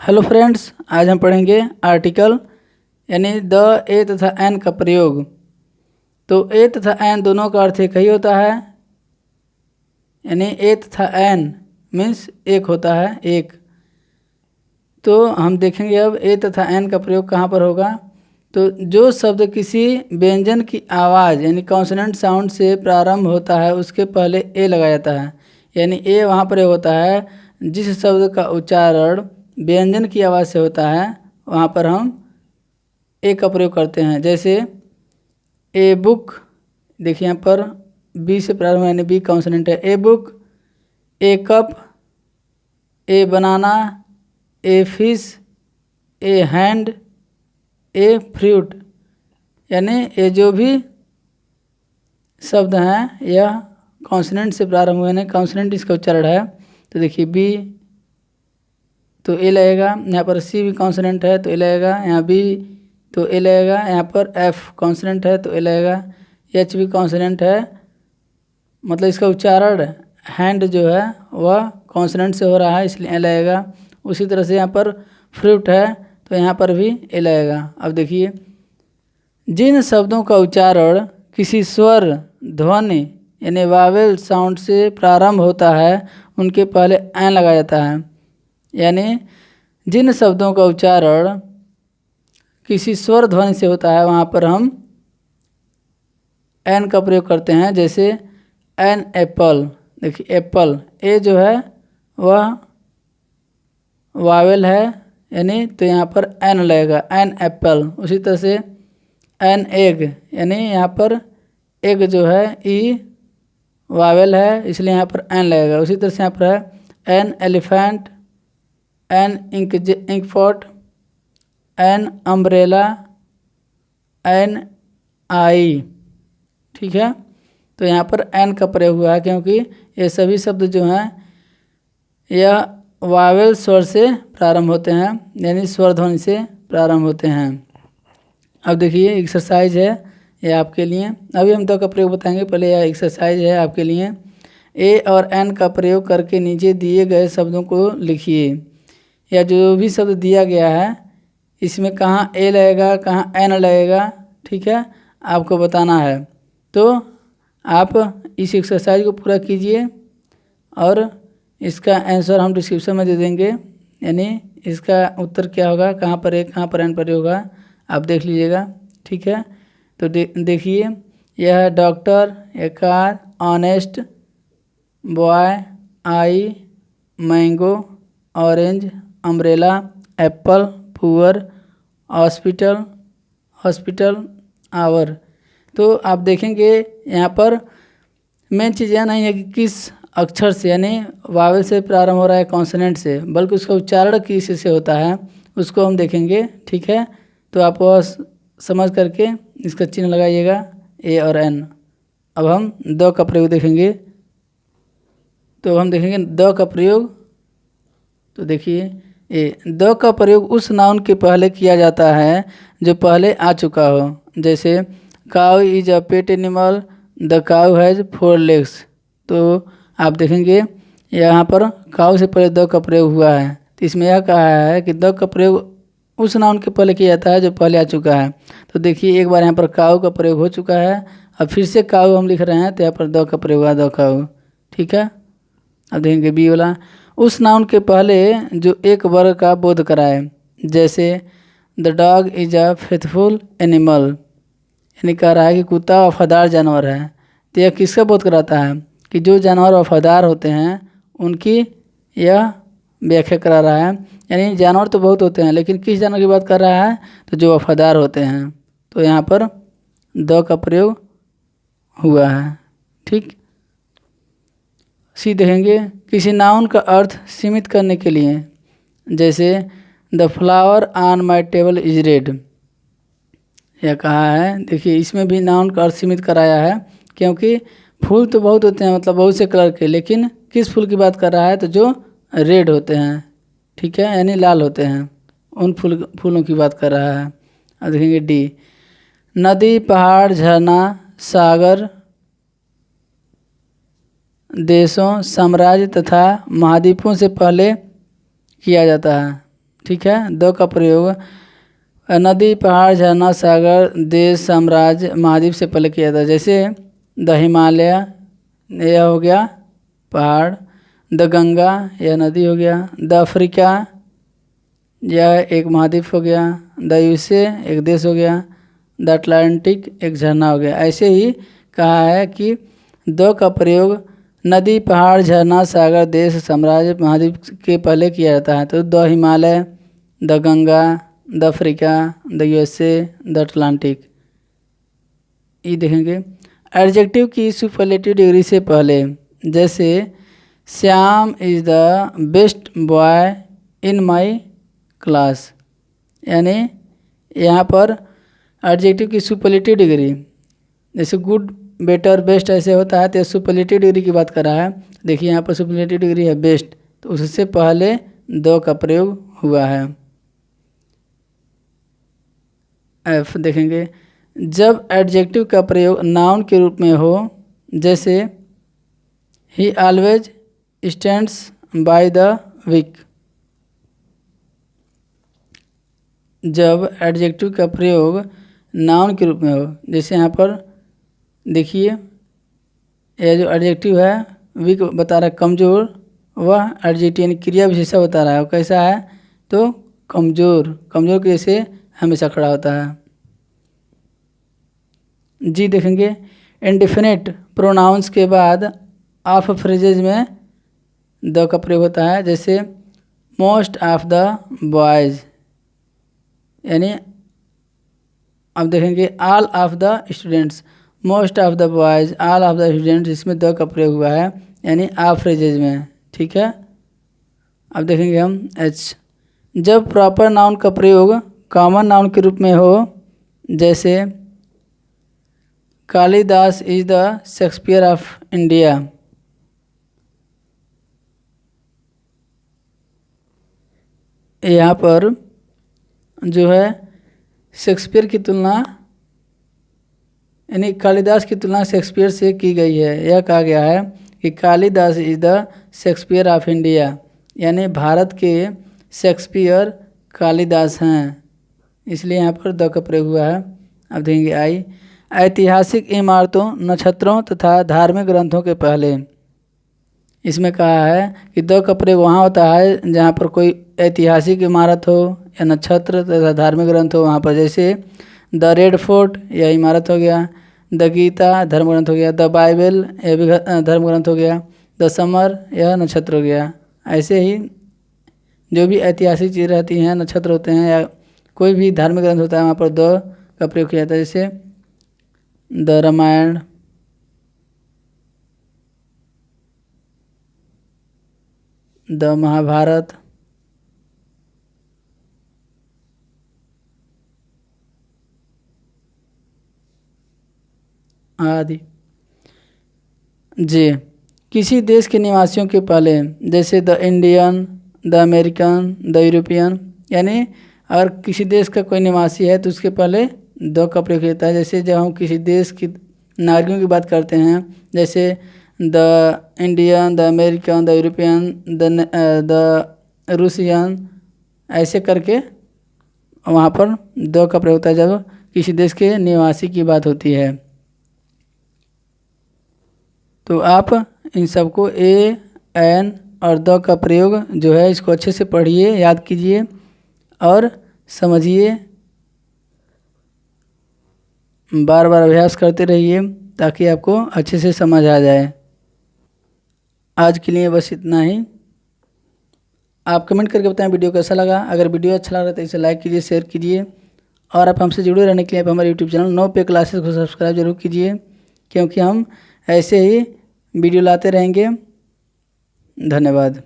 Hello friends, आज हम पढ़ेंगे आर्टिकल यानी द, ए तथा एन का प्रयोग। तो ए तथा एन दोनों का अर्थ एक ही होता है, यानी ए तथा एन मीन्स एक होता है, एक। तो हम देखेंगे अब ए तथा एन का प्रयोग कहाँ पर होगा। तो जो शब्द किसी व्यंजन की आवाज़ यानी कॉन्सोनेंट साउंड से प्रारंभ होता है उसके पहले ए लगाया जाता है, यानी ए वहाँ पर होता है जिस शब्द का उच्चारण व्यंजन की आवाज़ से होता है, वहाँ पर हम ए का प्रयोग करते हैं। जैसे ए बुक, देखिए यहाँ पर बी से प्रारंभ यानी बी कॉन्सोनेंट है। A book, A cup, A banana, a fish, A hand, a fruit, यानी ये जो भी शब्द हैं यह कॉन्सोनेंट से प्रारंभ हुए, यानी कॉन्सोनेंट इसका उच्चारण है। तो देखिए बी तो ए लगेगा, यहाँ पर सी भी कॉन्सोनेंट है तो ए लगेगा, यहाँ बी तो ए लगेगा, यहाँ पर एफ कॉन्सोनेंट है तो ए लगेगा, एच भी कॉन्सोनेंट है, मतलब इसका उच्चारण हैंड जो है वह कॉन्सोनेंट से हो रहा है इसलिए ए लगेगा। उसी तरह से यहाँ पर फ्रूट है तो यहाँ पर भी ए लगेगा। अब देखिए जिन शब्दों का उच्चारण किसी स्वर, ध्वनि यानी वावेल साउंड से प्रारंभ होता है उनके पहले एन लगाया जाता है, यानी जिन शब्दों का उच्चारण किसी स्वर ध्वनि से होता है वहाँ पर हम एन का प्रयोग करते हैं। जैसे एन एप्पल, देखिए एप्पल ए जो है वह वावेल है, यानी तो यहाँ पर एन लगेगा, एन एप्पल। उसी तरह से एन एग, यानी यहाँ पर एग जो है ई वावेल है इसलिए यहाँ पर एन लगेगा। उसी तरह से यहाँ पर है an elephant, an ink pot, an umbrella, an eye, ठीक है। तो यहाँ पर एन का प्रयोग हुआ है क्योंकि ये सभी शब्द जो हैं यह वावेल स्वर से प्रारंभ होते हैं, यानी स्वर ध्वनि से प्रारंभ होते हैं। अब देखिए एक्सरसाइज है ये आपके लिए, अभी हम दो का प्रयोग बताएंगे, पहले यह एक्सरसाइज है आपके लिए। ए और एन का प्रयोग करके नीचे दिए गए शब्दों को लिखिए, या जो भी शब्द दिया गया है इसमें कहाँ ए लगेगा कहाँ एन लगेगा, ठीक है, आपको बताना है। तो आप इस एक्सरसाइज को पूरा कीजिए और इसका आंसर हम डिस्क्रिप्शन में दे देंगे, यानी इसका उत्तर क्या होगा, कहाँ पर ए कहाँ पर एन पर होगा, आप देख लीजिएगा, ठीक है। तो देखिए यह है doctor, a car, honest, boy, I, mango, orange, umbrella, apple, poor, hospital, hour. तो आप देखेंगे यहाँ पर मेन चीज़ यह नहीं है कि किस अक्षर से यानी वावेल से प्रारंभ हो रहा है कॉन्सोनेंट से, बल्कि उसका उच्चारण किस से होता है उसको हम देखेंगे, ठीक है। तो आप समझ करके इसका चिन्ह लगाइएगा ए और एन। अब हम द का प्रयोग देखेंगे, तो हम देखेंगे द का प्रयोग। तो देखिए ए द का प्रयोग उस नाउन के पहले किया जाता है जो पहले आ चुका हो। जैसे cow is a pet animal, the cow has 4 legs। तो आप देखेंगे यहाँ पर काउ से पहले द का प्रयोग हुआ है, तो इसमें यह कहा है कि द का प्रयोग उस नाउन के पहले किया जाता है जो पहले आ चुका है। तो देखिए एक बार यहाँ पर काउ का प्रयोग हो चुका है, अब फिर से काउ हम लिख रहे हैं तो यहाँ पर द का प्रयोग हुआ, द काउ, ठीक है। अब देखेंगे बी वाला, उस नाउन के पहले जो एक वर्ग का बोध कराए। जैसे the dog is a faithful animal, यानी कह रहा है कि कुत्ता वफादार जानवर है। तो यह किसका बोध कराता है कि जो जानवर वफादार होते हैं उनकी यह व्याख्या करा रहा है, यानी जानवर तो बहुत होते हैं लेकिन किस जानवर की बात कर रहा है, तो जो वफादार होते हैं। तो यहाँ पर द का प्रयोग हुआ है, ठीक। सी देखेंगे किसी नाउन का अर्थ सीमित करने के लिए। जैसे the flower on my table is red, यह कहा है, देखिए इसमें भी नाउन का अर्थ सीमित कराया है क्योंकि फूल तो बहुत होते हैं, मतलब बहुत से कलर के, लेकिन किस फूल की बात कर रहा है, तो जो रेड होते हैं, ठीक है, यानी लाल होते हैं, उन फूलों की बात कर रहा है। अब देखेंगे डी, नदी, पहाड़, झरना, सागर, देशों, साम्राज्य तथा महाद्वीपों से पहले किया जाता है। ठीक है। द का प्रयोग नदी, पहाड़, झरना, सागर, देश, साम्राज्य, महाद्वीप से पहले किया था। जैसे द हिमालय, यह हो गया पहाड़। द गंगा, यह नदी हो गया। द अफ्रीका, यह एक महाद्वीप हो गया। द यूएसए, एक देश हो गया। द अटलांटिक, एक झरना हो गया। ऐसे ही कहा है कि द का प्रयोग नदी, पहाड़, झरना, सागर, देश, साम्राज्य, महाद्वीप के पहले किया जाता है। तो the Himalaya, the Ganga, the Africa, the USA, the Atlantic. ये देखेंगे एडजेक्टिव की सुपरलेटिव डिग्री से पहले, जैसे Shyam is the best boy in my class, यानी यहाँ पर एडजेक्टिव की सुपरलेटिव डिग्री, जैसे गुड, बेटर, बेस्ट ऐसे होता है, तो सुपरलेटिव डिग्री की बात कर रहा है। देखिए यहाँ पर सुपरलेटिव डिग्री है बेस्ट, तो उससे पहले द का प्रयोग हुआ है। एफ देखेंगे जब एडजेक्टिव का प्रयोग नाउन के रूप में हो, जैसे ही always stands by the weak. जब एडजेक्टिव का प्रयोग नाउन के रूप में हो, जैसे यहाँ पर देखिए यह जो एडजेक्टिव है वीक बता रहा है कमज़ोर, वह एडजेक्टिव यानी क्रिया विशेषण बता रहा है। कैसा है तो कमज़ोर, कमज़ोर के जैसे हमेशा खड़ा होता है। जी देखेंगे इंडेफिनिट प्रोनाउंस के बाद ऑफ फ्रेजेज में द का प्रयोग होता है। जैसे मोस्ट ऑफ द बॉयज़, यानी अब देखेंगे all of the students, most of the boys, all of the students, इसमें द का प्रयोग हुआ है यानी ऑफ फ्रेजेज में। ठीक है। अब देखेंगे हम एच, जब प्रॉपर नाउन का प्रयोग कॉमन नाउन के रूप में हो, जैसे Kalidas is the Shakespeare of India. यहाँ पर जो है शेक्सपियर की तुलना, यानी कालिदास की तुलना शेक्सपियर से की गई है। यह कहा गया है कि Kalidas is the Shakespeare of India, यानी भारत के शेक्सपियर कालिदास हैं, इसलिए यहाँ पर द का प्रयोग हुआ है। अब देखेंगे आई, ऐतिहासिक इमारतों, नक्षत्रों तथा धार्मिक ग्रंथों के पहले। इसमें कहा है कि द का प्रयोग वहाँ होता है जहाँ पर कोई ऐतिहासिक इमारत हो या नक्षत्र तथा धार्मिक ग्रंथ हो वहाँ पर। जैसे द रेड फोर्ट, यह इमारत हो गया। द गीता, धर्म ग्रंथ हो गया। द बाइबल, यह भी धर्म ग्रंथ हो गया। द समर, यह नक्षत्र हो गया। ऐसे ही जो भी ऐतिहासिक चीज़ रहती हैं, नक्षत्र होते हैं या कोई भी धार्मिक ग्रंथ होता है, वहाँ पर द का प्रयोग किया जाता है। जैसे द रामायण, द महाभारत, आदि। जी किसी देश के निवासियों के पहले, जैसे the Indian, the American, the European, यानी अगर किसी देश का कोई निवासी है तो उसके पहले द का प्रयोग होता है। जैसे जब हम किसी देश की नागरिकों की बात करते हैं, जैसे the Indian, the American, the European, the Russian, ऐसे करके वहाँ पर द का प्रयोग होता है जब किसी देश के निवासी की बात होती है। तो आप इन सबको ए, एन और द का प्रयोग जो है इसको अच्छे से पढ़िए, याद कीजिए और समझिए, बार बार अभ्यास करते रहिए ताकि आपको अच्छे से समझ आ जाए। आज के लिए बस इतना ही। आप कमेंट करके बताएं वीडियो कैसा लगा। अगर वीडियो अच्छा लग रहा है तो इसे लाइक कीजिए, शेयर कीजिए और आप हमसे जुड़े रहने के लिए आप हमारे यूट्यूब चैनल नो पे क्लासेस को सब्सक्राइब जरूर कीजिए, क्योंकि हम ऐसे ही वीडियो लाते रहेंगे। धन्यवाद।